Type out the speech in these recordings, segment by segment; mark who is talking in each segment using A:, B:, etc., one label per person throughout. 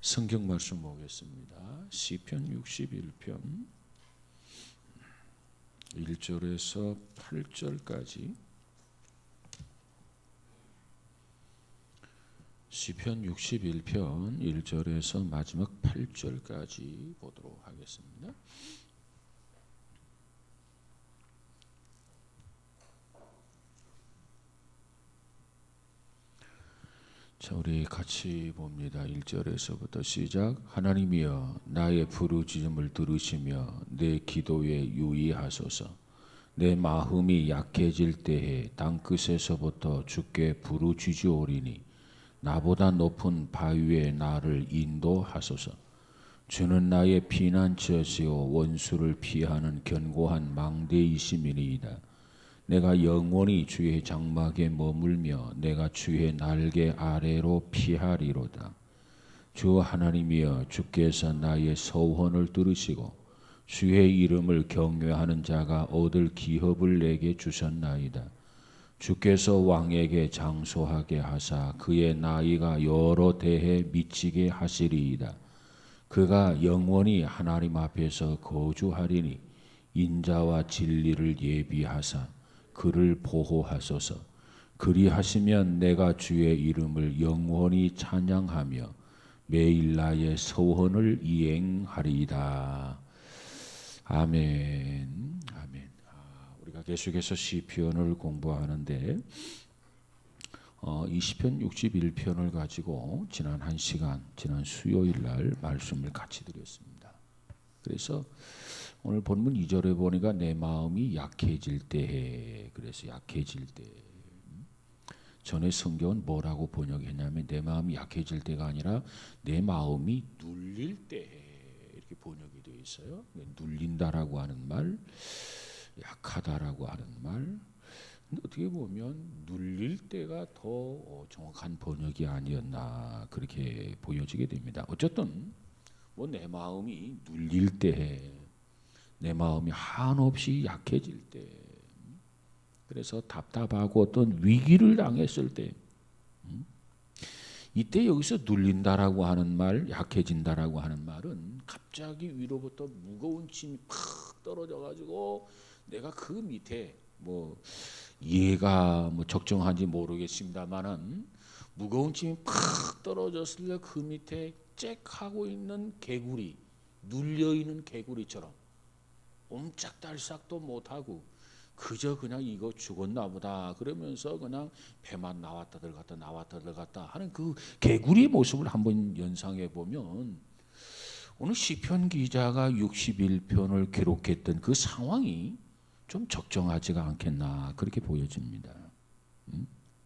A: 성경 말씀 보겠습니다. 시편 61편 1절에서 8절까지. 시편 61편 1절에서 마지막 8절까지 보도록 하겠습니다. 자, 우리 같이 봅니다. 1절에서부터 시작. 하나님이여, 나의 부르짖음을 들으시며 내 기도에 유의하소서. 내 마음이 약해질 때에 땅끝에서부터 주께 부르짖으오리니 나보다 높은 바위에 나를 인도하소서. 주는 나의 피난처시요 원수를 피하는 견고한 망대이심이니이다. 내가 영원히 주의 장막에 머물며 내가 주의 날개 아래로 피하리로다. 주 하나님이여, 주께서 나의 서원을 들으시고 주의 이름을 경외하는 자가 얻을 기업을 내게 주셨나이다. 주께서 왕에게 장소하게 하사 그의 나이가 여러 대에 미치게 하시리이다. 그가 영원히 하나님 앞에서 거주하리니 인자와 진리를 예비하사 그를 보호하소서. 그리하시면 내가 주의 이름을 영원히 찬양하며 매일 나의 소원을 이행하리이다. 아멘. 아멘. 우리가 계속해서 시편을 공부하는데 이 시편 61편을 가지고 지난 한 시간, 지난 수요일 날 말씀을 같이 드렸습니다. 그래서 오늘 본문 2절에 보니까 내 마음이 약해질 때에, 그래서 약해질 때. 전에 성경은 뭐라고 번역했냐면 내 마음이 약해질 때가 아니라 내 마음이 눌릴 때에 이렇게 번역이 되어 있어요. 눌린다라고 하는 말, 약하다라고 하는 말. 근데 어떻게 보면 눌릴 때가 더 정확한 번역이 아니었나 그렇게 보여지게 됩니다. 어쨌든 뭐 내 마음이 눌릴 때에, 내 마음이 한없이 약해질 때, 그래서 답답하고 어떤 위기를 당했을 때, 이때 여기서 눌린다라고 하는 말, 약해진다라고 하는 말은 갑자기 위로부터 무거운 짐이 팍 떨어져 가지고 내가 그 밑에 뭐 이해가 적정한지 모르겠습니다만은 무거운 짐이 팍 떨어졌을 때 그 밑에 잭 하고 있는 개구리, 눌려 있는 개구리처럼 옴짝달싹도 못하고 그저 그냥 이거 죽었나 보다 그러면서 그냥 배만 나왔다 들어갔다 나왔다 들어갔다 하는 그 개구리의 모습을 한번 연상해 보면 오늘 시편 기자가 61편을 기록했던 그 상황이 좀 적정하지가 않겠나 그렇게 보여집니다.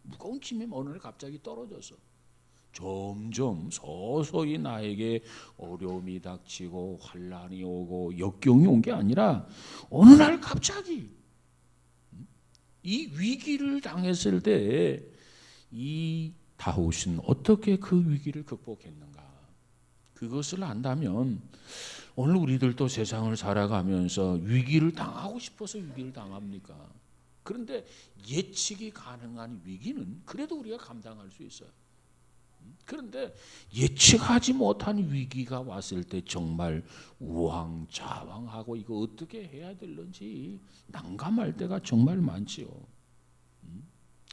A: 무거운 짐이 어느 날 갑자기 떨어져서 점점 서서히 나에게 어려움이 닥치고 환난이 오고 역경이 온 게 아니라 어느 날 갑자기 이 위기를 당했을 때 이 다윗은 어떻게 그 위기를 극복했는가? 그것을 안다면 오늘 우리들도 세상을 살아가면서 위기를 당하고 싶어서 위기를 당합니까? 그런데 예측이 가능한 위기는 그래도 우리가 감당할 수 있어요. 그런데 예측하지 못한 위기가 왔을 때 정말 우왕좌왕하고 이거 어떻게 해야 될런지 난감할 때가 정말 많지요.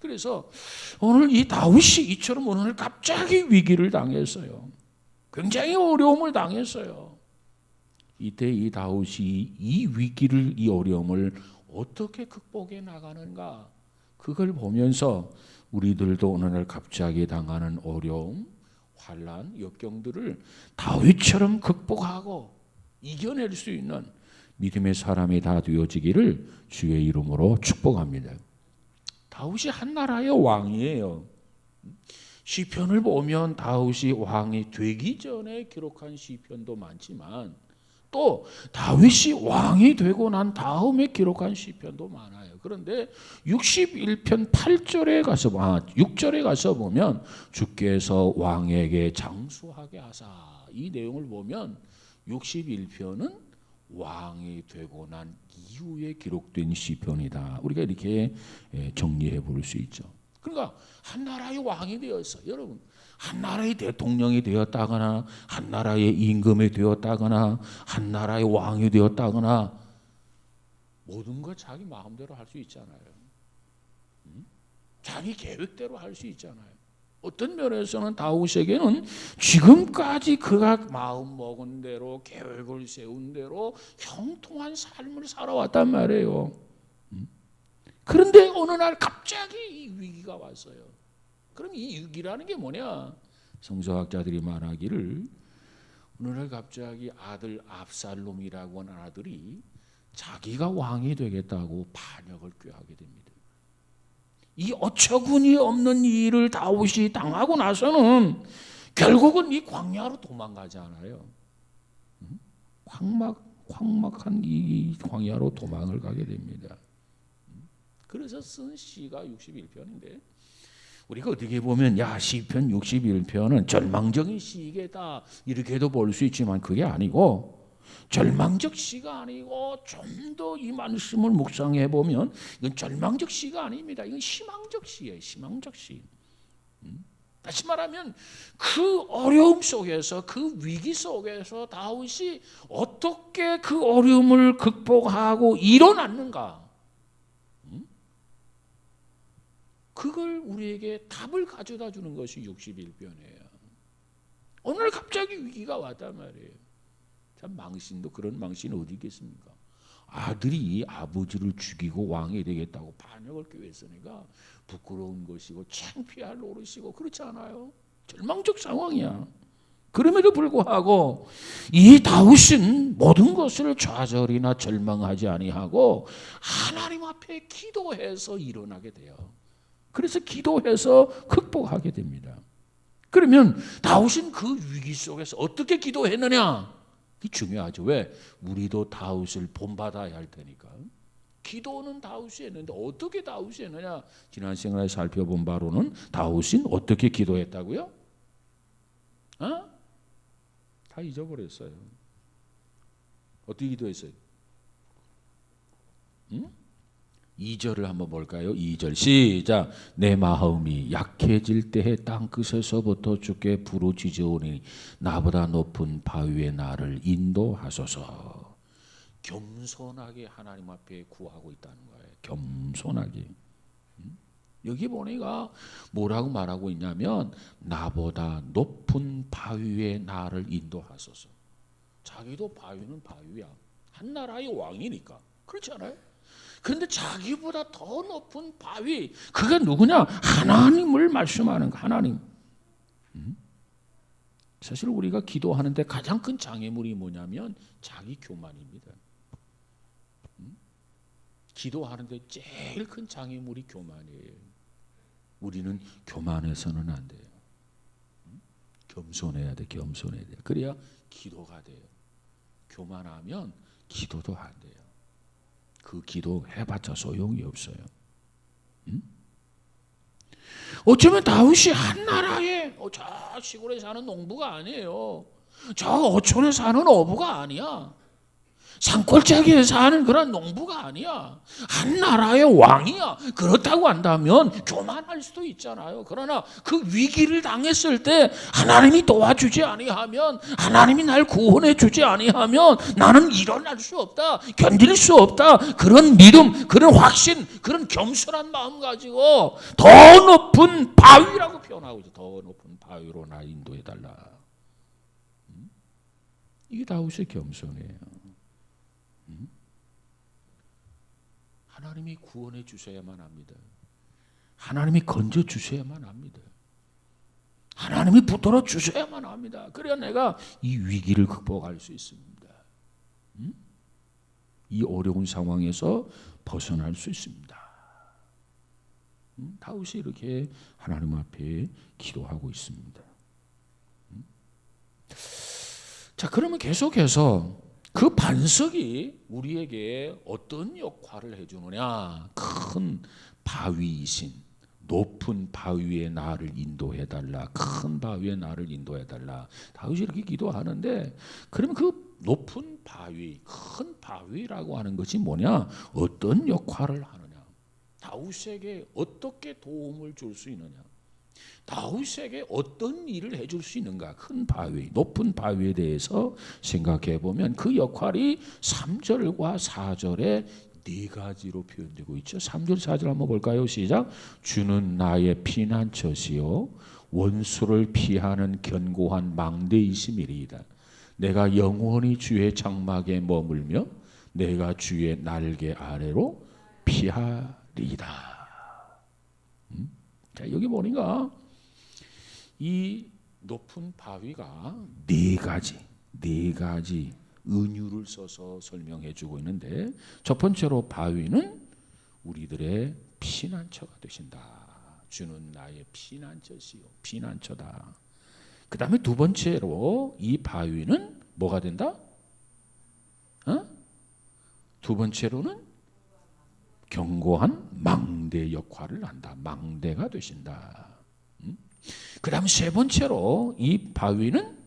A: 그래서 오늘 이 다윗이 이처럼 오늘 갑자기 위기를 당했어요. 굉장히 어려움을 당했어요. 이때 이 다윗이 이 위기를, 이 어려움을 어떻게 극복해 나가는가, 그걸 보면서 우리들도 오늘 갑자기 당하는 어려움, 환난, 역경들을 다윗처럼 극복하고 이겨낼 수 있는 믿음의 사람이 다 되어지기를 주의 이름으로 축복합니다. 다윗이 한 나라의 왕이에요. 시편을 보면 다윗이 왕이 되기 전에 기록한 시편도 많지만 또 다윗이 왕이 되고 난 다음에 기록한 시편도 많아요. 그런데 61편 8절에 가서 6절에 가서 보면 주께서 왕에게 장수하게 하사, 이 내용을 보면 61편은 왕이 되고 난 이후에 기록된 시편이다. 우리가 이렇게 정리해 볼 수 있죠. 그러니까 한 나라의 왕이 되었어. 여러분, 한 나라의 대통령이 되었다거나 한 나라의 임금이 되었다거나 한 나라의 왕이 되었다거나 모든 것 자기 마음대로 할 수 있잖아요. 자기 계획대로 할 수 있잖아요. 어떤 면에서는 다윗에게는 지금까지 그가 마음 먹은 대로 계획을 세운 대로 형통한 삶을 살아왔단 말이에요. 그런데 어느 날 갑자기 이 위기가 왔어요. 그럼 이 위기라는 게 뭐냐? 성서학자들이 말하기를 어느 날 갑자기 아들 압살롬이라고 하는 아들이 자기가 왕이 되겠다고 반역을 꾀하게 됩니다. 이 어처구니 없는 일을 다윗이 당하고 나서는 결국은 이 광야로 도망가지 않아요. 황막한 이 광야로 도망을 가게 됩니다. 그래서 쓴 시가 61편인데 우리가 어떻게 보면 시편 61편은 절망적인 시이다 이렇게도 볼 수 있지만 그게 아니고 절망적 시가 아니고 좀 더 이 말씀을 묵상해 보면 이건 절망적 시가 아닙니다. 이건 희망적 시예요. 희망적 시. 다시 말하면 그 어려움 속에서 그 위기 속에서 다윗이 어떻게 그 어려움을 극복하고 일어났는가? 그걸 우리에게 답을 가져다 주는 것이 61편이에요. 오늘 갑자기 위기가 왔단 말이에요. 참 망신도 그런 망신이 어디 있겠습니까? 아들이 아버지를 죽이고 왕이 되겠다고 반역을 꾀했으니까 부끄러운 것이고 창피할 노릇이고 그렇지 않아요? 절망적 상황이야. 그럼에도 불구하고 이 다윗은 모든 것을 좌절이나 절망하지 아니하고 하나님 앞에 기도해서 일어나게 돼요. 그래서 기도해서 극복하게 됩니다. 그러면 다윗은 그 위기 속에서 어떻게 기도했느냐? 이게 중요하죠. 왜? 우리도 다윗을 본받아야 할 테니까. 기도는 다윗이 했는데 어떻게 다윗이 했느냐? 지난 시간에 살펴본 바로는 다윗은 어떻게 기도했다고요? 다 잊어버렸어요. 어떻게 기도했어요? 2절을 한번 볼까요? 2절 시작. 내 마음이 약해질 때에 땅끝에서부터 주께 부르짖으오니 나보다 높은 바위에 나를 인도하소서. 겸손하게 하나님 앞에 구하고 있다는 거예요. 겸손하게. 여기 보니까 뭐라고 말하고 있냐면 나보다 높은 바위에 나를 인도하소서. 자기도 바위는 바위야. 한 나라의 왕이니까. 그렇지 않아요? 그런데 자기보다 더 높은 바위, 그게 누구냐? 하나님을 말씀하는 거, 하나님. 사실 우리가 기도하는데 가장 큰 장애물이 뭐냐면 자기 교만입니다. 기도하는데 제일 큰 장애물이 교만이에요. 우리는 교만해서는 안 돼요. 겸손해야 돼, 겸손해야 돼. 그래야 기도가 돼요. 교만하면 기도도 안 돼요. 그 기도 해봤자 소용이 없어요. 어쩌면 다윗이 한 나라에 저 시골에 사는 농부가 아니에요. 저 어촌에 사는 어부가 아니야. 산골짜기에 사는 그런 농부가 아니야. 한 나라의 왕이야. 그렇다고 한다면 교만할 수도 있잖아요. 그러나 그 위기를 당했을 때 하나님이 도와주지 아니하면, 하나님이 날 구원해 주지 아니하면 나는 일어날 수 없다, 견딜 수 없다, 그런 믿음, 그런 확신, 그런 겸손한 마음 가지고 더 높은 바위라고 표현하고 있어. 더 높은 바위로 나 인도해달라. 이게 다윗의 겸손이에요. 하나님이 구원해 주셔야만 합니다. 하나님이 건져 주셔야만 합니다. 하나님이 붙들어 주셔야만 합니다. 그래야 내가 이 위기를 극복할 수 있습니다. 이 어려운 상황에서 벗어날 수 있습니다. 다윗이 이렇게 하나님 앞에 기도하고 있습니다. 자, 그러면 계속해서 그 반석이 우리에게 어떤 역할을 해주느냐? 큰 바위이신, 높은 바위에 나를 인도해달라. 큰 바위에 나를 인도해달라. 다윗이 이렇게 기도하는데, 그러면 그 높은 바위, 큰 바위라고 하는 것이 뭐냐? 어떤 역할을 하느냐? 다윗에게 어떻게 도움을 줄 수 있느냐? 다윗에게 어떤 일을 해줄 수 있는가? 큰 바위, 높은 바위에 대해서 생각해 보면 그 역할이 3절과 4절에 네 가지로 표현되고 있죠. 3절 4절 한번 볼까요? 시작. 주는 나의 피난처시요 원수를 피하는 견고한 망대이심이리이다. 내가 영원히 주의 장막에 머물며 내가 주의 날개 아래로 피하리이다. 자, 여기 보니까 이 높은 바위가 네 가지 은유를 써서 설명해 주고 있는데, 첫 번째로 바위는 우리들의 피난처가 되신다. 주는 나의 피난처시요, 피난처다. 그 다음에 두 번째로 이 바위는 뭐가 된다? 두 번째로는 견고한 망대 역할을 한다. 망대가 되신다. 그 다음 세 번째로 이 바위는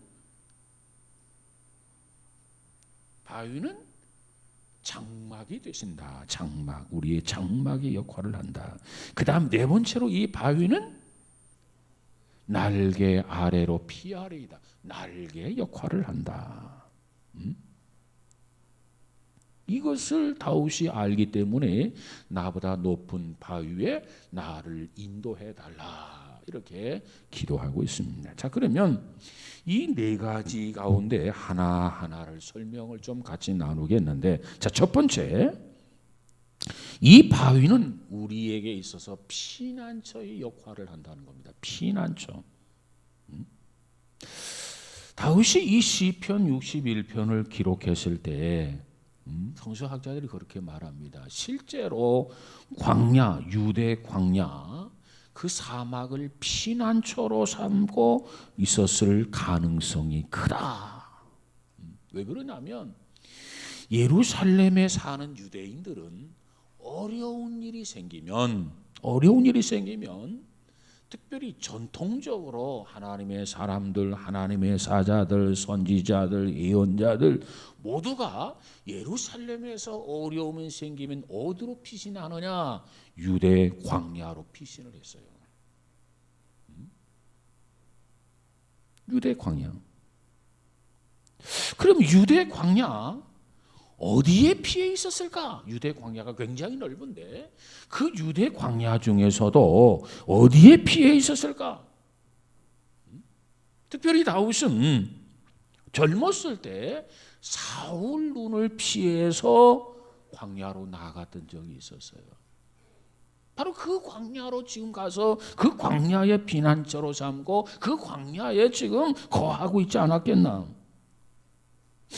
A: 장막이 되신다. 장막, 우리의 장막의 역할을 한다. 그 다음 네 번째로 이 바위는 날개 아래로 피하리이다. 날개 역할을 한다. 이것을 다윗이 알기 때문에 나보다 높은 바위에 나를 인도해 달라, 이렇게 기도하고 있습니다. 자, 그러면 이 네 가지 가운데 하나하나를 설명을 좀 같이 나누겠는데, 자, 첫 번째, 이 바위는 우리에게 있어서 피난처의 역할을 한다는 겁니다. 피난처. 다윗이 이 시편 61편을 기록했을 때 성서학자들이 그렇게 말합니다. 실제로 광야, 유대 광야, 그 사막을 피난처로 삼고 있었을 가능성이 크다. 왜 그러냐면 예루살렘에 사는 유대인들은 어려운 일이 생기면 특별히 전통적으로 하나님의 사람들, 하나님의 사자들, 선지자들, 예언자들 모두가 예루살렘에서 어려움이 생기면 어디로 피신하느냐? 유대 광야로 피신을 했어요. 유대 광야. 그럼 유대 광야 어디에 피해 있었을까? 유대 광야가 굉장히 넓은데 그 유대 광야 중에서도 어디에 피해 있었을까? 특별히 다윗은 젊었을 때 사울 눈을 피해서 광야로 나갔던 적이 있었어요. 바로 그 광야로 지금 가서 그 광야의 피난처로 삼고 그 광야에 지금 거하고 있지 않았겠나?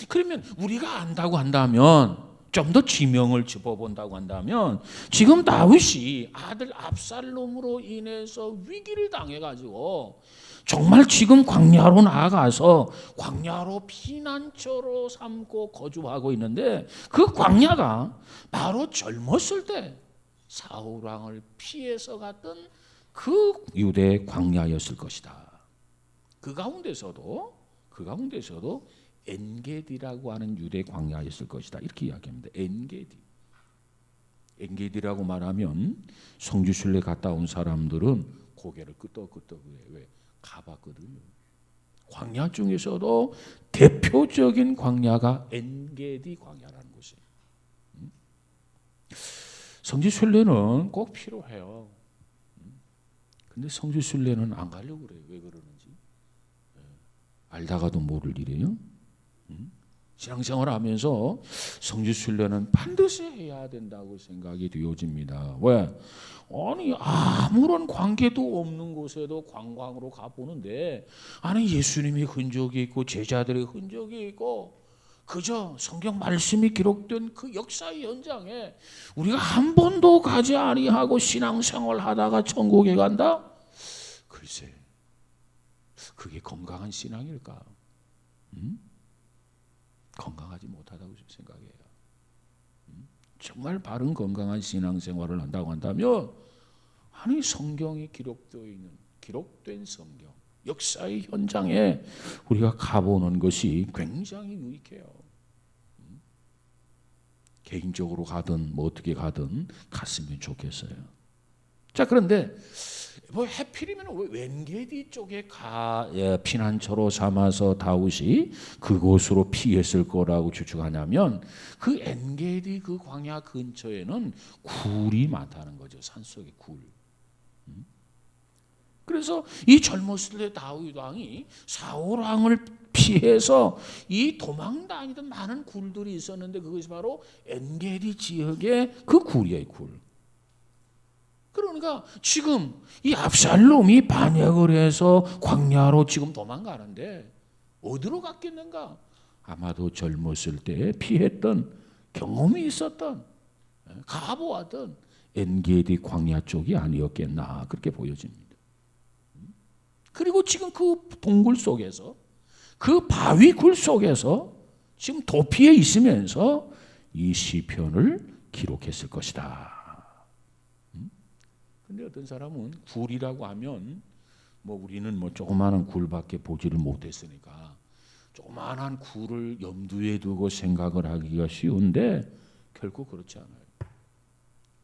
A: 그러면 우리가 안다고 한다면, 좀 더 지명을 짚어본다고 한다면, 지금 다윗이 아들 압살롬으로 인해서 위기를 당해가지고 정말 지금 광야로 나아가서 광야로 피난처로 삼고 거주하고 있는데, 그 광야가 바로 젊었을 때 사울 왕을 피해서 갔던 그 유대 광야였을 것이다. 그 가운데서도 엔게디라고 하는 유대 광야였을 것이다, 이렇게 이야기합니다. 엔게디라고 말하면 성지순례 갔다 온 사람들은 고개를 끄덕끄덕 왜 가봤거든요. 광야 중에서도 대표적인 광야가 엔게디 광야라는 것이. 성지순례는 꼭 필요해요. 근데 성지순례는 안 가려고 그래요. 왜 그러는지. 알다가도 모를 일이에요. 신앙생활 하면서 성지순례는 반드시 해야 된다고 생각이 되어집니다. 왜? 아니, 아무런 관계도 없는 곳에도 관광으로 가보는데, 아니, 예수님의 흔적이 있고 제자들의 흔적이 있고 그저 성경 말씀이 기록된 그 역사의 현장에 우리가 한 번도 가지 아니하고 신앙생활 하다가 천국에 간다? 글쎄, 그게 건강한 신앙일까? 건강하지 못하다고 생각해요. 정말 바른 건강한 신앙생활을 한다고 한다면, 아니, 성경이 기록된 성경, 역사의 현장에 우리가 가보는 것이 굉장히 유익해요. 개인적으로 가든 뭐 어떻게 가든 갔으면 좋겠어요. 자, 그런데 뭐 해필이면 왜 엔게디 쪽에 피난처로 삼아서 다윗이 그곳으로 피했을 거라고 추측하냐면 그 엔게디 그 광야 근처에는 굴이 많다는 거죠. 산속에 굴. 그래서 이 젊었을 때 다윗 왕이 사울 왕을 피해서 이 도망 다니던 많은 굴들이 있었는데 그것이 바로 엔게디 지역의 그 굴이에요, 굴. 그러니까 지금 이 압살롬이 반역을 해서 광야로 지금 도망가는데 어디로 갔겠는가? 아마도 젊었을 때 피했던 경험이 있었던 가보았던 엔게디 광야 쪽이 아니었겠나 그렇게 보여집니다. 그리고 지금 그 동굴 속에서 그 바위 굴 속에서 지금 도피해 있으면서 이 시편을 기록했을 것이다. 근데 어떤 사람은 굴이라고 하면 뭐 우리는 뭐 조그마한 굴밖에 보지를 못했으니까 조그마한 굴을 염두에 두고 생각을 하기가 쉬운데 결코 그렇지 않아요.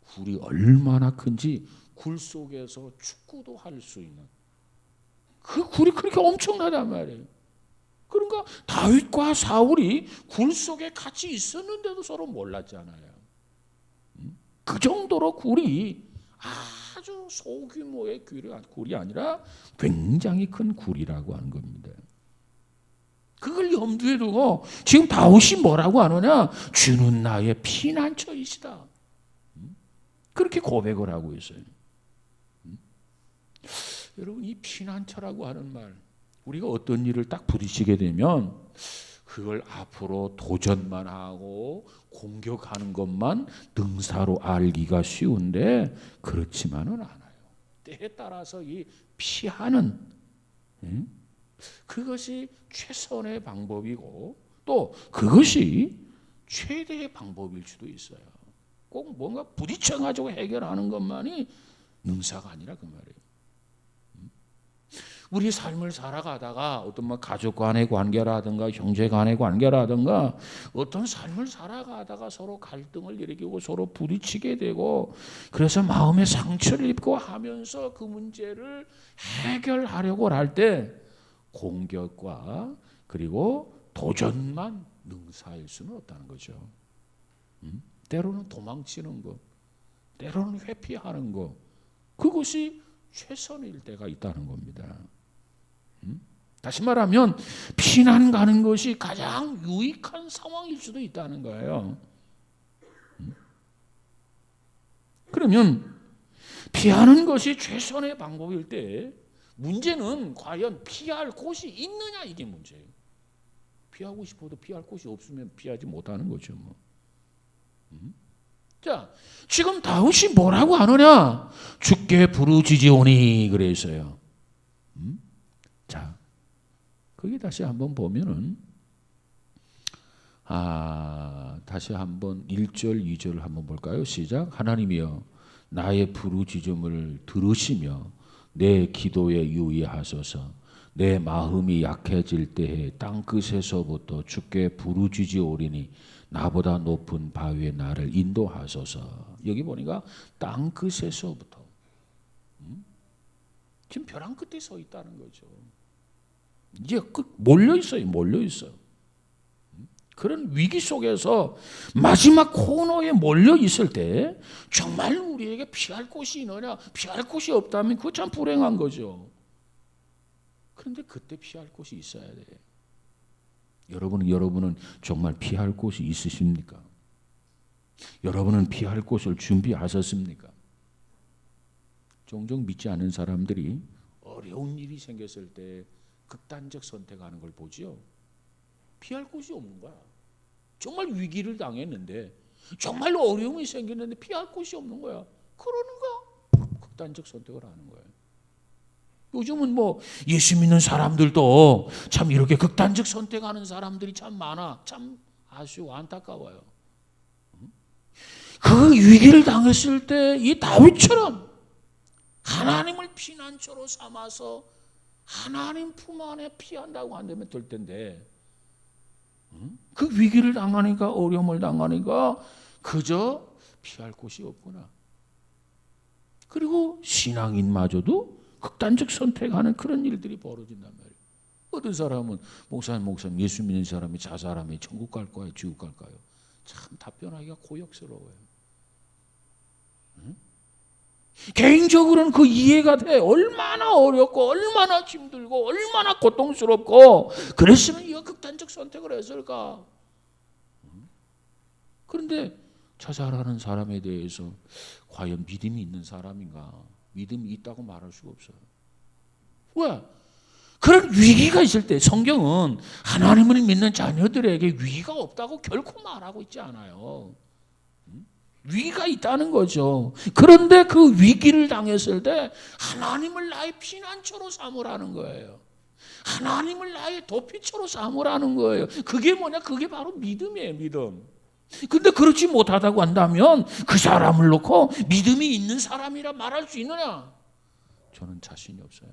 A: 굴이 얼마나 큰지 굴 속에서 축구도 할 수 있는 그 굴이 그렇게 엄청나단 말이에요. 그러니까 다윗과 사울이 굴 속에 같이 있었는데도 서로 몰랐잖아요. 그 정도로 굴이 아주 소규모의 굴이 아니라 굉장히 큰 굴이라고 하는 겁니다. 그걸 염두에 두고 지금 다윗이 뭐라고 하느냐? 주는 나의 피난처이시다. 그렇게 고백을 하고 있어요. 여러분 이 피난처라고 하는 말 우리가 어떤 일을 딱 부딪히게 되면 그걸 앞으로 도전만 하고 공격하는 것만 능사로 알기가 쉬운데 그렇지만은 않아요. 때에 따라서 이 피하는 그것이 최선의 방법이고 또 그것이 최대의 방법일 수도 있어요. 꼭 뭔가 부딪혀가지고 해결하는 것만이 능사가 아니라 그 말이에요. 우리 삶을 살아가다가 어떤 뭐 가족 간의 관계라든가 형제 간의 관계라든가 어떤 삶을 살아가다가 서로 갈등을 일으키고 서로 부딪히게 되고 그래서 마음에 상처를 입고 하면서 그 문제를 해결하려고 할 때 공격과 그리고 도전만 능사일 수는 없다는 거죠. 때로는 도망치는 것, 때로는 회피하는 것 그것이 최선일 때가 있다는 겁니다. 다시 말하면 피난 가는 것이 가장 유익한 상황일 수도 있다는 거예요. 그러면 피하는 것이 최선의 방법일 때 문제는 과연 피할 곳이 있느냐 이게 문제예요. 피하고 싶어도 피할 곳이 없으면 피하지 못하는 거죠. 뭐. 자, 지금 다윗이 뭐라고 하느냐? 주께 부르짖으오니 그랬어요. 자, 거기 다시 한번 보면은 다시 한번 1절 2절을 한번 볼까요? 시작. 하나님이여 나의 부르짖음을 들으시며 내 기도에 유의하소서. 내 마음이 약해질 때에 땅끝에서부터 주께 부르짖으오리니 나보다 높은 바위에 나를 인도하소서. 여기 보니까 땅끝에서부터 지금 벼랑 끝에 서 있다는 거죠. 이제 몰려 있어요. 그런 위기 속에서 마지막 코너에 몰려 있을 때 정말 우리에게 피할 곳이 있느냐? 피할 곳이 없다면 그거 참 불행한 거죠. 그런데 그때 피할 곳이 있어야 돼. 여러분은 정말 피할 곳이 있으십니까? 여러분은 피할 곳을 준비하셨습니까? 종종 믿지 않는 사람들이 어려운 일이 생겼을 때 극단적 선택하는 걸 보죠. 피할 곳이 없는 거야. 정말 위기를 당했는데 정말로 어려움이 생겼는데 피할 곳이 없는 거야. 그러는가? 극단적 선택을 하는 거예요. 요즘은 뭐 예수 믿는 사람들도 참 이렇게 극단적 선택하는 사람들이 참 많아. 참 아주 안타까워요. 그 위기를 당했을 때 이 다윗처럼 하나님을 피난처로 삼아서 하나님 품 안에 피한다고 한다면 될 텐데 그 위기를 당하니까 어려움을 당하니까 그저 피할 곳이 없구나. 그리고 신앙인마저도 극단적 선택하는 그런 일들이 벌어진단 말이에요. 어떤 사람은 목사님 예수 믿는 사람이 자살하면 천국 갈까요? 지옥 갈까요? 참 답변하기가 고역스러워요. 응? 개인적으로는 그 이해가 돼. 얼마나 어렵고 얼마나 힘들고 얼마나 고통스럽고 그랬으면 이거 극단적 선택을 했을까? 그런데 자살하는 사람에 대해서 과연 믿음이 있는 사람인가? 믿음이 있다고 말할 수가 없어요. 왜? 그런 위기가 있을 때 성경은 하나님을 믿는 자녀들에게 위기가 없다고 결코 말하고 있지 않아요. 위기가 있다는 거죠. 그런데 그 위기를 당했을 때 하나님을 나의 피난처로 삼으라는 거예요. 하나님을 나의 도피처로 삼으라는 거예요. 그게 뭐냐? 그게 바로 믿음이에요. 믿음. 근데 그렇지 못하다고 한다면 그 사람을 놓고 믿음이 있는 사람이라 말할 수 있느냐? 저는 자신이 없어요.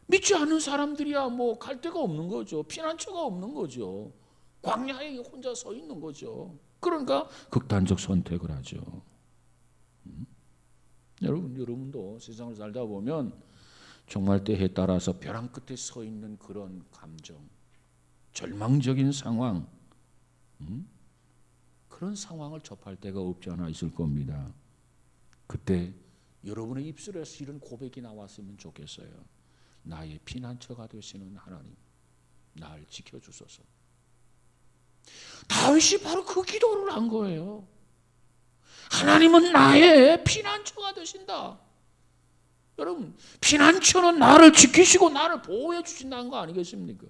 A: 믿지 않는 사람들이야 뭐 갈 데가 없는 거죠. 피난처가 없는 거죠. 광야에 혼자 서 있는 거죠. 그러니까 극단적 선택을 하죠. 여러분도 세상을 살다 보면 정말 때에 따라서 벼랑 끝에 서 있는 그런 감정, 절망적인 상황, 그런 상황을 접할 때가 없지 않아 있을 겁니다. 그때 여러분의 입술에서 이런 고백이 나왔으면 좋겠어요. 나의 피난처가 되시는 하나님, 나를 지켜주소서. 다윗이 바로 그 기도를 한 거예요. 하나님은 나의 피난처가 되신다. 여러분, 피난처는 나를 지키시고 나를 보호해 주신다는 거 아니겠습니까?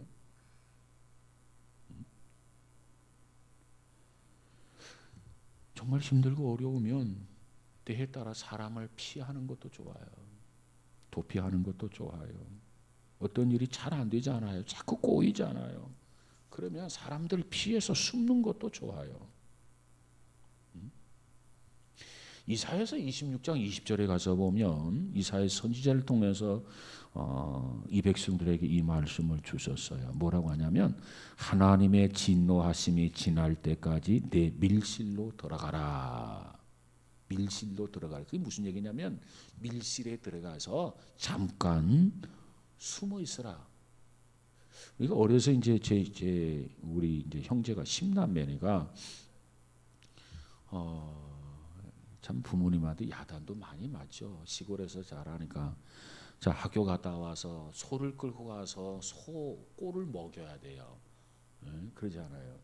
A: 정말 힘들고 어려우면 때에 따라 사람을 피하는 것도 좋아요. 도피하는 것도 좋아요. 어떤 일이 잘 안 되잖아요. 자꾸 꼬이잖아요. 그러면 사람들 피해서 숨는 것도 좋아요. 이사야서 26장 20절에 가서 보면 이사야 선지자를 통해서 이 백성들에게 이 말씀을 주셨어요. 뭐라고 하냐면 하나님의 진노하심이 지날 때까지 내 밀실로 들어가라. 밀실로 들어가라. 그게 무슨 얘기냐면 밀실에 들어가서 잠깐 숨어 있어라. 우리가 어려서 이제 우리 이제 형제가 10남매니까 참 부모님한테 야단도 많이 맞죠. 시골에서 자라니까. 자, 학교 갔다 와서 소를 끌고 가서 소 꼴을 먹여야 돼요. 그러잖아요.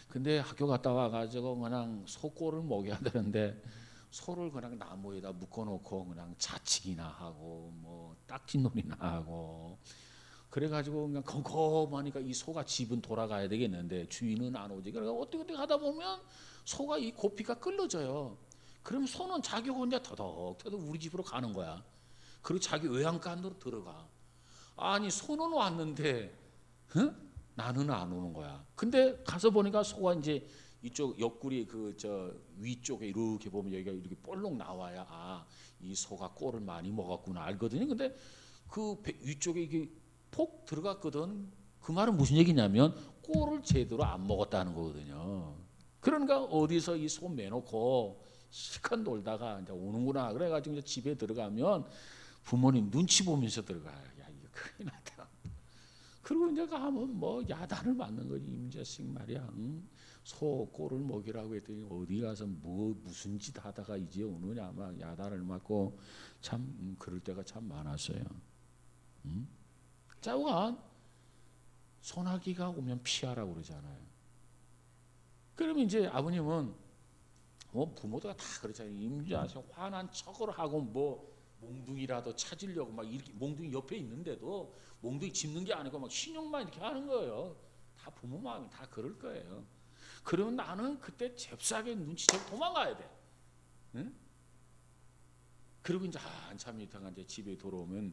A: 근데 학교 갔다 와가지고 그냥 소 꼴을 먹여야 되는데 소를 그냥 나무에다 묶어놓고 그냥 자치기나 하고 뭐 딱지놀이나 하고 그래가지고 그냥 컴컴하니까 이 소가 집은 돌아가야 되겠는데 주인은 안 오지. 그러니까 어떻게 하다 보면 소가 이 고피가 끌려져요. 그럼 소는 자기 혼자 터덕터덕 우리 집으로 가는 거야. 그리고 자기 외양간 안으로 들어가. 아니 소는 왔는데 나는 안 오는 거야. 근데 가서 보니까 소가 이제 이쪽 옆구리 그 저 위쪽에 이렇게 보면 여기가 이렇게 볼록 나와야 이 소가 꼴을 많이 먹었구나 알거든요. 근데 그 위쪽에 이게 폭 들어갔거든. 그 말은 무슨 얘기냐면 꼴을 제대로 안 먹었다는 거거든요. 그러니까 어디서 이 소 매놓고 실컷 놀다가 이제 오는구나. 그래가지고 이제 집에 들어가면 부모님 눈치 보면서 들어가요. 야 이거 큰일 났다. 그리고 이제 가면 뭐 야단을 맞는 거지. 임자식 말이야. 소 꼴을 먹이라고 했더니 어디 가서 뭐 무슨 짓 하다가 이제 오느냐 막 야단을 맞고 참 그럴 때가 참 많았어요. 자우간 소나기가 오면 피하라고 그러잖아요. 그러면 이제 아버님은 부모가 다 그렇잖아요. 임자식 화난 척을 하고 뭐 몽둥이라도 찾으려고 막 이렇게 몽둥이 옆에 있는데도 몽둥이 짚는 게 아니고 막 신용만 이렇게 하는 거예요. 다 부모 마음이 다 그럴 거예요. 그러면 나는 그때 잽싸게 눈치채고 도망가야 돼. 응? 그리고 이제 한참 있다가 이제 집에 돌아오면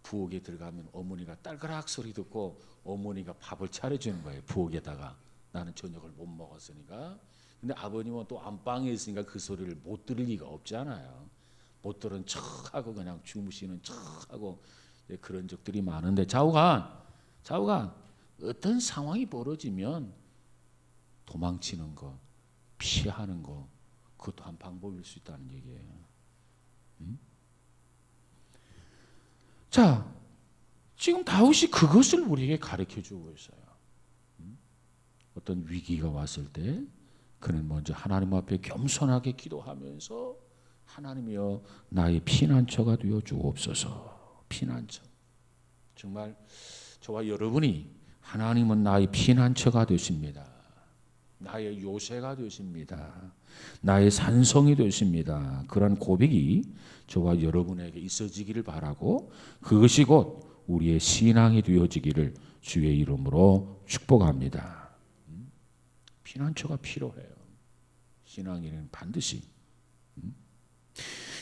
A: 부엌에 들어가면 어머니가 딸그락 소리 듣고 어머니가 밥을 차려주는 거예요. 부엌에다가 나는 저녁을 못 먹었으니까. 근데 아버님은 또 안방에 있으니까 그 소리를 못 들을 리가 없잖아요. 못 들은 척하고 그냥 주무시는 척하고 그런 적들이 많은데 좌우간 어떤 상황이 벌어지면 도망치는 거, 피하는 거, 그것도 한 방법일 수 있다는 얘기예요. 자, 지금 다윗이 그것을 우리에게 가르쳐주고 있어요. 어떤 위기가 왔을 때 그는 먼저 하나님 앞에 겸손하게 기도하면서 하나님이여 나의 피난처가 되어 주옵소서. 피난처. 정말 저와 여러분이 하나님은 나의 피난처가 되십니다. 나의 요새가 되십니다. 나의 산성이 되십니다. 그런 고백이 저와 여러분에게 있어지기를 바라고 그것이 곧 우리의 신앙이 되어지기를 주의 이름으로 축복합니다. 피난처가 필요해요. 신앙인은 반드시.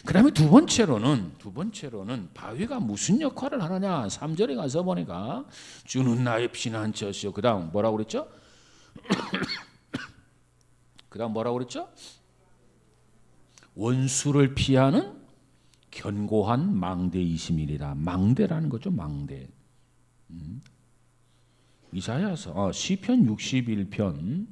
A: 그 다음에 두 번째로는 바위가 무슨 역할을 하느냐. 3절에 가서 보니까 주는 나의 피난처시오. 그 다음 뭐라고 그랬죠? 그 다음 뭐라고 그랬죠? 원수를 피하는 견고한 망대이심이니라. 망대라는 거죠. 망대. 이사야서 시편 61편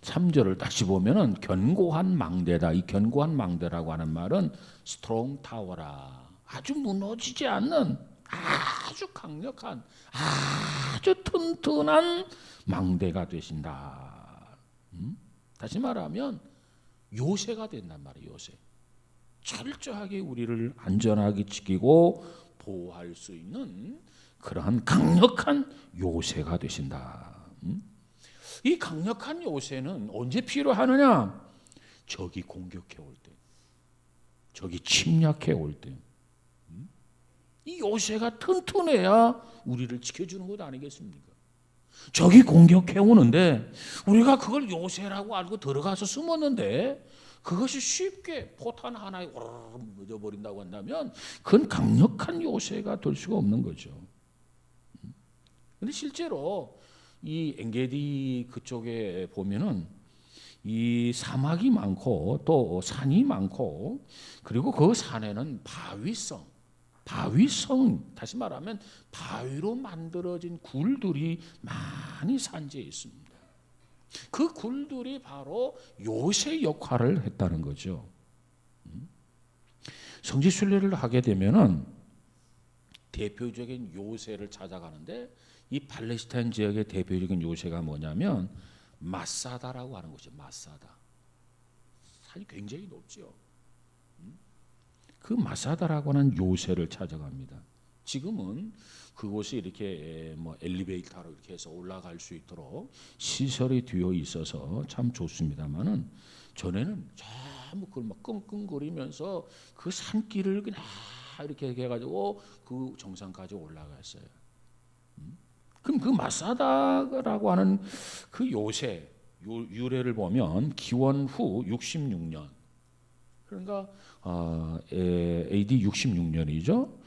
A: 3절을 다시 보면은 견고한 망대다. 이 견고한 망대라고 하는 말은 스트롱 타워라. 아주 무너지지 않는 아주 강력한 아주 튼튼한 망대가 되신다. 다시 말하면 요새가 된단 말이에요. 요새. 철저하게 우리를 안전하게 지키고 보호할 수 있는 그러한 강력한 요새가 되신다. 이 강력한 요새는 언제 필요하느냐? 적이 공격해 올 때, 적이 침략해 올 때. 이 요새가 튼튼해야 우리를 지켜주는 것 아니겠습니까? 적이 공격해 오는데 우리가 그걸 요새라고 알고 들어가서 숨었는데 그것이 쉽게 포탄 하나에 오르르 묻어버린다고 한다면 그건 강력한 요새가 될 수가 없는 거죠. 그런데 실제로 이 엔게디 그쪽에 보면은 이 사막이 많고 또 산이 많고 그리고 그 산에는 바위성 다시 말하면 바위로 만들어진 굴들이 많이 산재해 있습니다. 그 굴들이 바로 요새 역할을 했다는 거죠. 성지순례를 하게 되면은 대표적인 요새를 찾아가는데 이 팔레스타인 지역의 대표적인 요새가 뭐냐면 마사다라고 하는 것이죠. 마사다. 산이 굉장히 높죠. 그 마사다라고 하는 요새를 찾아갑니다. 지금은 그곳이 이렇게 뭐 엘리베이터로 이렇게 해서 올라갈 수 있도록 시설이 되어 있어서 참 좋습니다만은 전에는 전부 그걸 막 끙끙거리면서 그 산길을 그냥 이렇게 해가지고 그 정상까지 올라갔어요. 그럼 그 마사다라고 하는 그 요새 유래를 보면 기원 후 66년 그러니까 AD 66년이죠.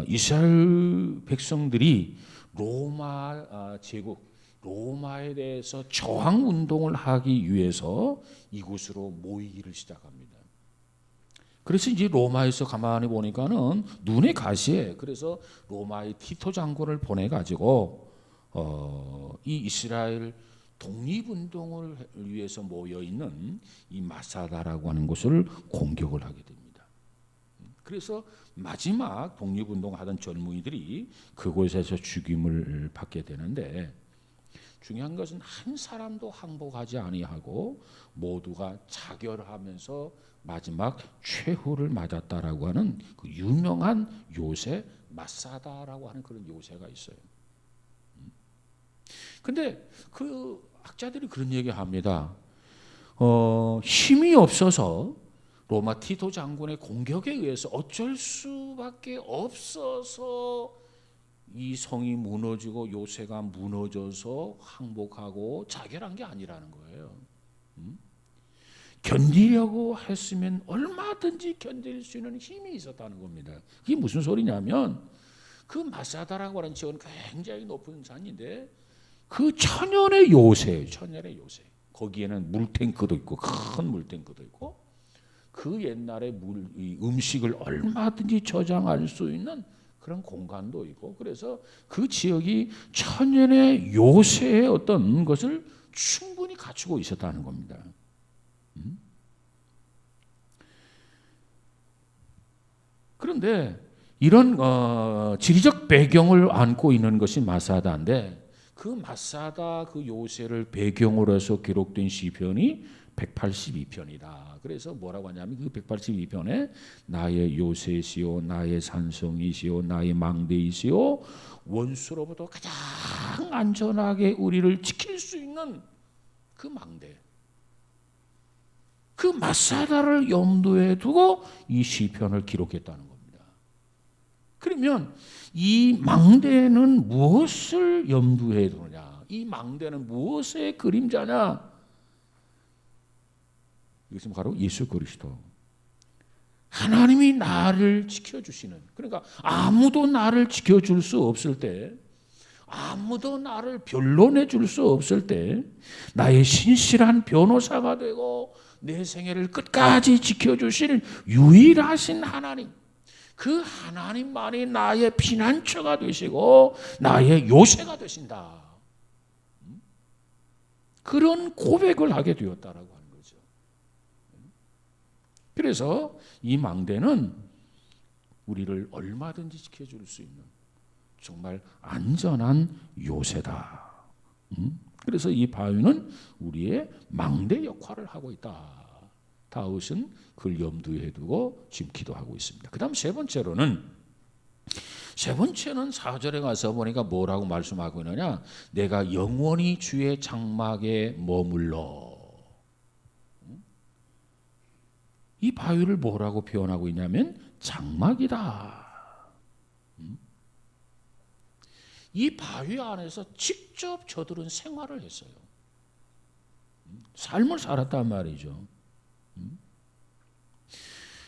A: 이스라엘 백성들이 로마 제국 로마에 대해서 저항 운동을 하기 위해서 이곳으로 모이기를 시작합니다. 그래서 이제 로마에서 가만히 보니까는 눈에 가시에 그래서 로마의 티토 장군을 보내 가지고 이 이스라엘 독립운동을 위해서 모여 있는 이 마사다라고 하는 곳을 공격을 하게 됩니다. 그래서 마지막 독립운동하던 젊은이들이 그곳에서 죽임을 받게 되는데 중요한 것은 한 사람도 항복하지 아니하고 모두가 자결하면서 마지막 최후를 맞았다라고 하는 그 유명한 요새 마사다라고 하는 그런 요새가 있어요. 근데 그 학자들이 그런 얘기합니다. 힘이 없어서 로마 티토 장군의 공격에 의해서 어쩔 수밖에 없어서 이 성이 무너지고 요새가 무너져서 항복하고 자결한 게 아니라는 거예요. 견디려고 했으면 얼마든지 견딜 수 있는 힘이 있었다는 겁니다. 이게 무슨 소리냐면 그 마사다라고 하는 지역은 굉장히 높은 산인데 그 천연의 요새 거기에는 물탱크도 있고 큰 물탱크도 있고 그 옛날에 음식을 얼마든지 저장할 수 있는 그런 공간도 있고 그래서 그 지역이 천연의 요새의 어떤 것을 충분히 갖추고 있었다는 겁니다. 그런데 이런 지리적 배경을 안고 있는 것이 마사다인데 그 마사다 그 요새를 배경으로 해서 기록된 시편이 182편이다. 그래서 뭐라고 하냐면 그 182편에 나의 요새시요 나의 산성이시요 나의 망대이시요 원수로부터 가장 안전하게 우리를 지킬 수 있는 그 망대, 그 마사다를 염두에 두고 이 시편을 기록했다는 겁니다. 그러면 이 망대는 무엇을 염두에 두느냐? 이 망대는 무엇의 그림자냐? 이것은 바로 예수 그리스도. 하나님이 나를 지켜주시는, 그러니까 아무도 나를 지켜줄 수 없을 때, 아무도 나를 변론해 줄 수 없을 때 나의 신실한 변호사가 되고 내 생애를 끝까지 지켜주시는 유일하신 하나님, 그 하나님만이 나의 피난처가 되시고 나의 요새가 되신다. 그런 고백을 하게 되었다라고 하는 거죠. 그래서 이 망대는 우리를 얼마든지 지켜줄 수 있는 정말 안전한 요새다. 그래서 이 바위는 우리의 망대 역할을 하고 있다. 다윗은 그걸 염두에 두고 지금 기도하고 있습니다. 그 다음 세 번째는 4절에 가서 보니까 뭐라고 말씀하고 있느냐? 내가 영원히 주의 장막에 머물러. 이 바위를 뭐라고 표현하고 있냐면 장막이다. 이 바위 안에서 직접 저들은 생활을 했어요. 삶을 살았단 말이죠.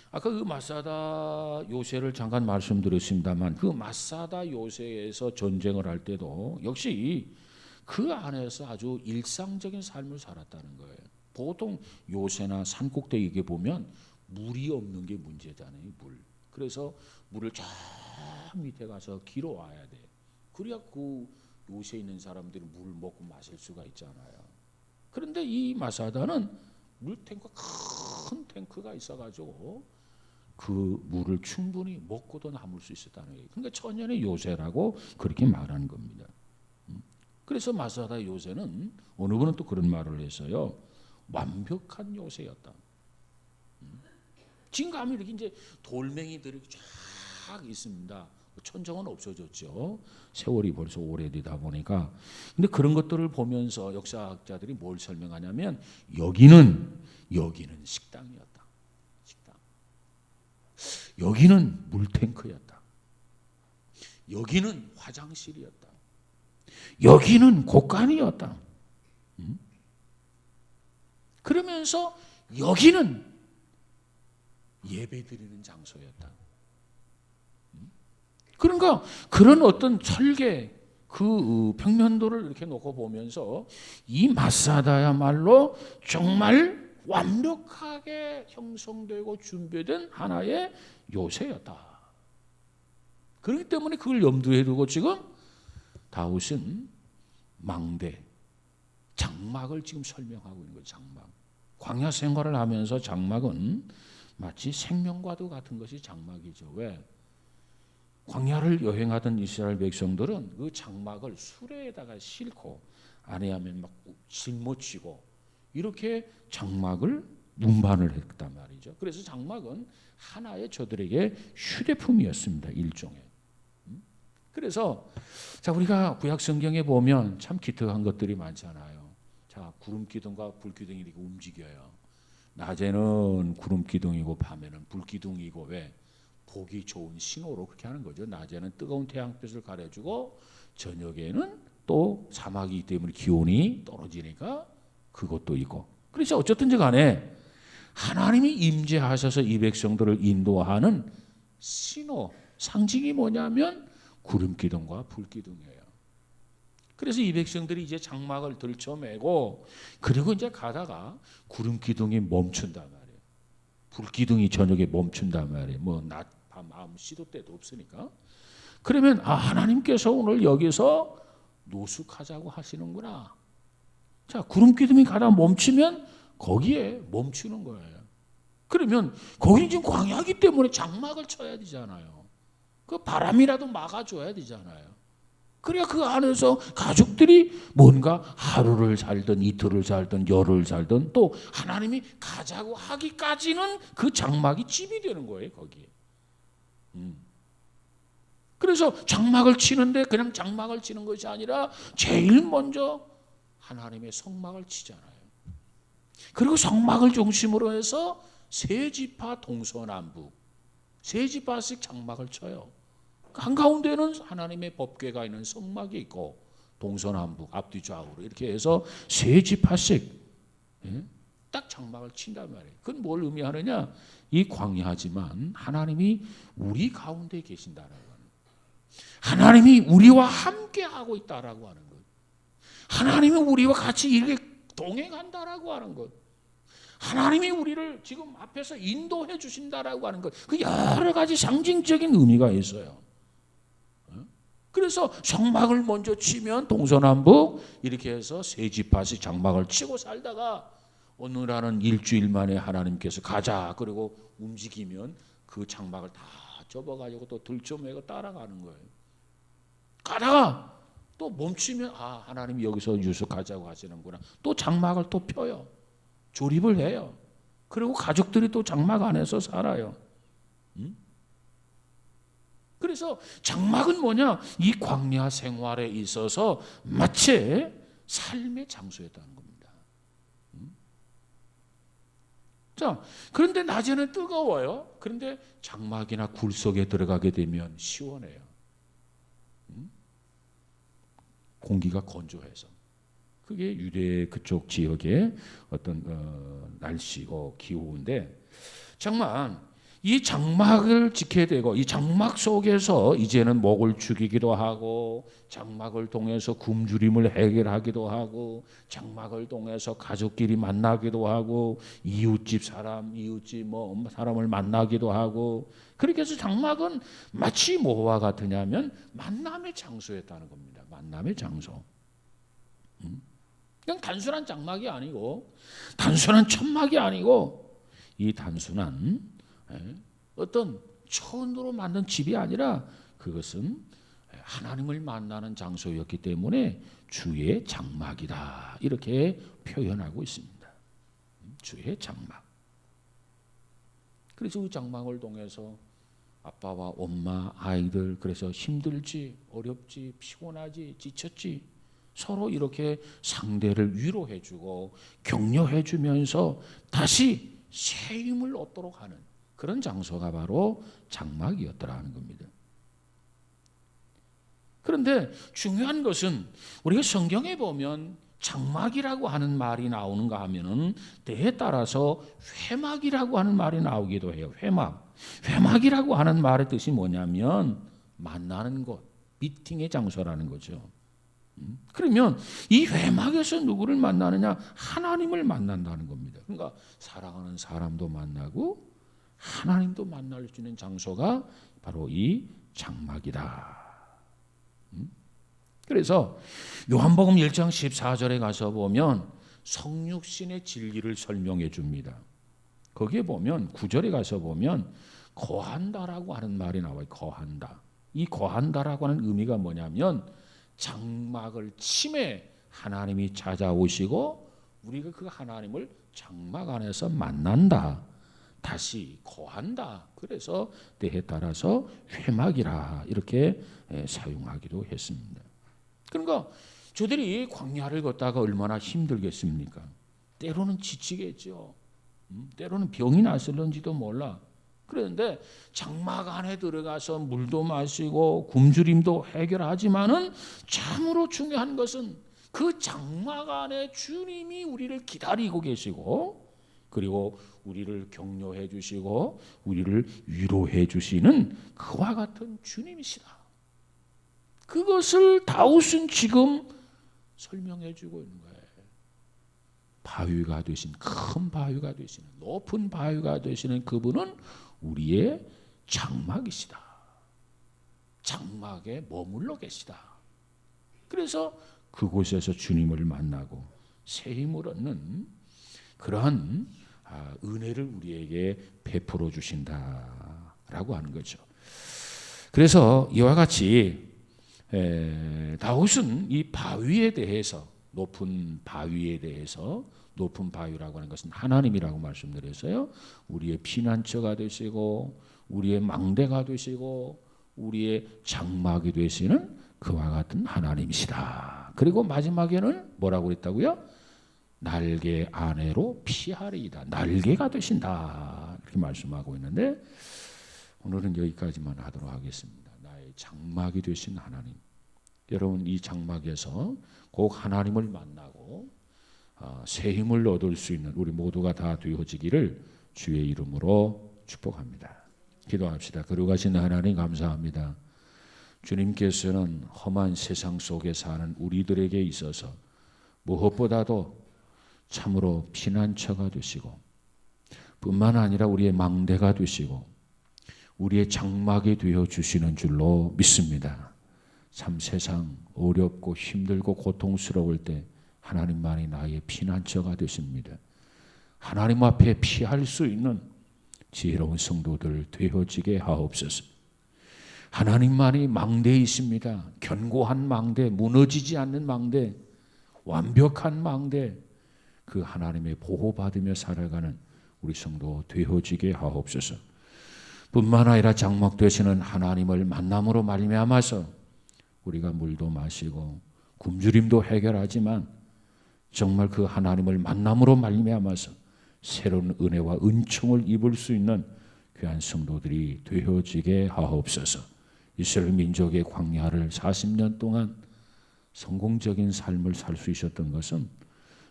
A: 아까 그 마사다 요새를 잠깐 말씀드렸습니다만 그 마사다 요새에서 전쟁을 할 때도 역시 그 안에서 아주 일상적인 삶을 살았다는 거예요. 보통 요새나 산꼭대기에 보면 물이 없는 게 문제잖아요. 물. 그래서 물을 저 밑에 가서 길어 와야 돼. 그래야 그 요새에 있는 사람들이 물을 먹고 마실 수가 있잖아요. 그런데 이 마사다는 물탱크, 큰 탱크가 있어가지고 그 물을 충분히 먹고도 남을 수 있었다는 거예요. 그러니까 천년의 요새라고 그렇게 말하는 겁니다. 그래서 마사다 요새는 어느 분은 또 그런 말을 했어요. 완벽한 요새였다. 지금 가면 이렇게 이제 돌멩이들이 쫙 있습니다. 천정은 없어졌죠. 세월이 벌써 오래되다 보니까. 근데 그런 것들을 보면서 역사학자들이 뭘 설명하냐면 여기는 식당이었다. 식당. 여기는 물탱크였다. 여기는 화장실이었다. 여기는 곳간이었다. 그러면서 여기는 예배드리는 장소였다. 그러니까 그런 어떤 설계 그 평면도를 이렇게 놓고 보면서 이 마사다야말로 정말 완벽하게 형성되고 준비된 하나의 요새였다. 그렇기 때문에 그걸 염두에 두고 지금 다윗은 망대, 장막을 지금 설명하고 있는 거예요. 장막. 광야 생활을 하면서 장막은 마치 생명과도 같은 것이 장막이죠. 왜? 광야를 여행하던 이스라엘 백성들은 그 장막을 수레에다가 싣고 안에 하면 막 짊어지고 이렇게 장막을 운반을 했단 말이죠. 그래서 장막은 하나의 저들에게 휴대품이었습니다. 일종의. 그래서 자 우리가 구약 성경에 보면 참 기특한 것들이 많잖아요. 자 구름 기둥과 불 기둥이 이렇게 움직여요. 낮에는 구름 기둥이고 밤에는 불 기둥이고 왜? 보기 좋은 신호로 그렇게 하는 거죠. 낮에는 뜨거운 태양빛을 가려주고 저녁에는 또 사막이기 때문에 기온이 떨어지니까 그것도 있고. 그래서 어쨌든지 간에 하나님이 임재하셔서 이 백성들을 인도하는 신호, 상징이 뭐냐면 구름 기둥과 불 기둥이에요. 그래서 이 백성들이 이제 장막을 들쳐매고 그리고 이제 가다가 구름 기둥이 멈춘단 말이에요. 불 기둥이 저녁에 멈춘단 말이에요. 뭐 낮, 밤, 아무 시도 때도 없으니까. 그러면 하나님께서 오늘 여기서 노숙하자고 하시는구나. 자, 구름 기둥이 가다 멈추면 거기에 멈추는 거예요. 그러면 거기는 지금 광야이기 때문에 장막을 쳐야 되잖아요. 그 바람이라도 막아줘야 되잖아요. 그래야 그 안에서 가족들이 뭔가 하루를 살든 이틀을 살든 열흘을 살든 또 하나님이 가자고 하기까지는 그 장막이 집이 되는 거예요, 거기에. 그래서 장막을 치는데 그냥 장막을 치는 것이 아니라 제일 먼저 하나님의 성막을 치잖아요. 그리고 성막을 중심으로 해서 세 지파 동서남북 세 지파씩 장막을 쳐요. 한가운데는 하나님의 법궤가 있는 성막이 있고 동서남북 앞뒤 좌우로 이렇게 해서 세 지파씩 딱 장막을 친단 말이에요. 그건 뭘 의미하느냐? 이 광야지만 하나님이 우리 가운데 계신다라고 하는 거예요. 하나님이 우리와 함께 하고 있다라고 하는 거예요. 하나님이 우리와 같이 이렇게 동행한다라고 하는 것. 하나님이 우리를 지금 앞에서 인도해 주신다라고 하는 것. 그 여러 가지 상징적인 의미가 있어요. 그래서 성막을 먼저 치면 동서남북 이렇게 해서 세 지파씩 장막을 치고 살다가 어느 날은 일주일 만에 하나님께서 가자 그리고 움직이면 그 장막을 다 접어가지고 또 들쳐매고 따라가는 거예요. 가다가 또 멈추면 아 하나님이 여기서 유숙하자고 하시는구나. 또 장막을 또 펴요. 조립을 해요. 그리고 가족들이 또 장막 안에서 살아요. 그래서 장막은 뭐냐? 이 광야 생활에 있어서 마치 삶의 장소였다는 겁니다. 자, 그런데 낮에는 뜨거워요. 그런데 장막이나 굴 속에 들어가게 되면 시원해요. 공기가 건조해서. 그게 유대 그쪽 지역의 어떤 날씨고 기후인데 정말 이 장막을 지켜야 되고 이 장막 속에서 이제는 목을 죽이기도 하고 장막을 통해서 굶주림을 해결하기도 하고 장막을 통해서 가족끼리 만나기도 하고 이웃집 사람을 만나기도 하고 그렇게 해서 장막은 마치 뭐와 같으냐면 만남의 장소였다는 겁니다. 만남의 장소. 그냥 단순한 장막이 아니고 단순한 천막이 아니고 이 단순한 어떤 천으로 만든 집이 아니라 그것은 하나님을 만나는 장소였기 때문에 주의 장막이다 이렇게 표현하고 있습니다. 주의 장막. 그래서 그 장막을 통해서 아빠와 엄마, 아이들 그래서 힘들지, 어렵지, 피곤하지, 지쳤지 서로 이렇게 상대를 위로해주고 격려해주면서 다시 새 힘을 얻도록 하는 그런 장소가 바로 장막이었더라는 겁니다. 그런데 중요한 것은 우리가 성경에 보면 장막이라고 하는 말이 나오는가 하면은 때에 따라서 회막이라고 하는 말이 나오기도 해요. 회막. 회막이라고 하는 말의 뜻이 뭐냐면 만나는 곳, 미팅의 장소라는 거죠. 그러면 이 회막에서 누구를 만나느냐? 하나님을 만난다는 겁니다. 그러니까 사랑하는 사람도 만나고 하나님도 만날 수 있는 장소가 바로 이 장막이다. 그래서 요한복음 1장 14절에 가서 보면 성육신의 진리를 설명해 줍니다. 거기에 보면 9절에 가서 보면 거한다라고 하는 말이 나와요. 거한다. 이 거한다라고 하는 의미가 뭐냐면 장막을 침해 하나님이 찾아오시고 우리가 그 하나님을 장막 안에서 만난다. 다시 거한다. 그래서 때에 따라서 회막이라 이렇게 사용하기도 했습니다. 그러니까 저들이 광야를 걷다가 얼마나 힘들겠습니까? 때로는 지치겠죠. 때로는 병이 났을런지도 몰라. 그런데 장막 안에 들어가서 물도 마시고 굶주림도 해결하지만은 참으로 중요한 것은 그 장막 안에 주님이 우리를 기다리고 계시고 그리고 우리를 격려해 주시고 우리를 위로해 주시는 그와 같은 주님이시다. 그것을 다윗은 지금 설명해 주고 있는 거예요. 바위가 되신 큰 바위가 되시는 높은 바위가 되시는 그분은 우리의 장막이시다. 장막에 머물러 계시다. 그래서 그곳에서 주님을 만나고 새 힘을 얻는 그러한 은혜를 우리에게 베풀어 주신다라고 하는 거죠. 그래서 이와 같이 다윗은 이 바위에 대해서, 높은 바위에 대해서, 높은 바위라고 하는 것은 하나님이라고 말씀드렸어요. 우리의 피난처가 되시고 우리의 망대가 되시고 우리의 장막이 되시는 그와 같은 하나님이시다. 그리고 마지막에는 뭐라고 그랬다고요? 날개 아래로 피하리이다. 날개가 되신다. 이렇게 말씀하고 있는데 오늘은 여기까지만 하도록 하겠습니다. 나의 장막이 되신 하나님. 여러분 이 장막에서 꼭 하나님을 만나고 새 힘을 얻을 수 있는 우리 모두가 다 되어지기를 주의 이름으로 축복합니다. 기도합시다. 거룩하신 하나님 감사합니다. 주님께서는 험한 세상 속에 사는 우리들에게 있어서 무엇보다도 참으로 피난처가 되시고 뿐만 아니라 우리의 망대가 되시고 우리의 장막이 되어 주시는 줄로 믿습니다. 참 세상 어렵고 힘들고 고통스러울 때 하나님만이 나의 피난처가 되십니다. 하나님 앞에 피할 수 있는 지혜로운 성도들 되어지게 하옵소서. 하나님만이 망대이십니다. 견고한 망대, 무너지지 않는 망대, 완벽한 망대, 그 하나님의 보호받으며 살아가는 우리 성도 되어지게 하옵소서. 뿐만 아니라 장막 되시는 하나님을 만남으로 말미암아서 우리가 물도 마시고 굶주림도 해결하지만 정말 그 하나님을 만남으로 말미암아서 새로운 은혜와 은총을 입을 수 있는 귀한 성도들이 되어지게 하옵소서. 이스라엘 민족의 광야를 40년 동안 성공적인 삶을 살 수 있었던 것은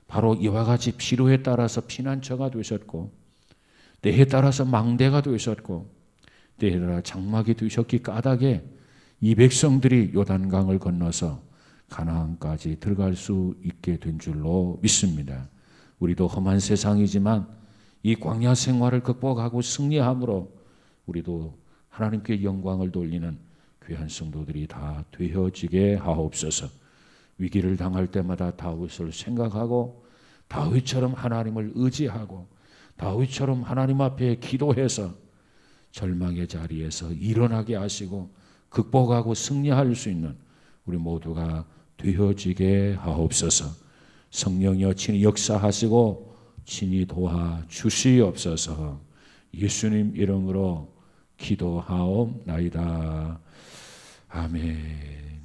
A: 바로 이와 같이 필요에 따라서 피난처가 되셨고 때에 따라서 망대가 되셨고 때에 따라 장막이 되셨기 까닭에 이 백성들이 요단강을 건너서 가나안까지 들어갈 수 있게 된 줄로 믿습니다. 우리도 험한 세상이지만 이 광야 생활을 극복하고 승리함으로 우리도 하나님께 영광을 돌리는 귀한 성도들이 다 되어지게 하옵소서. 위기를 당할 때마다 다윗을 생각하고 다윗처럼 하나님을 의지하고 다윗처럼 하나님 앞에 기도해서 절망의 자리에서 일어나게 하시고 극복하고 승리할 수 있는 우리 모두가 되어지게 하옵소서. 성령이여 친히 역사하시고 친히 도와주시옵소서. 예수님 이름으로 기도하옵나이다. 아멘.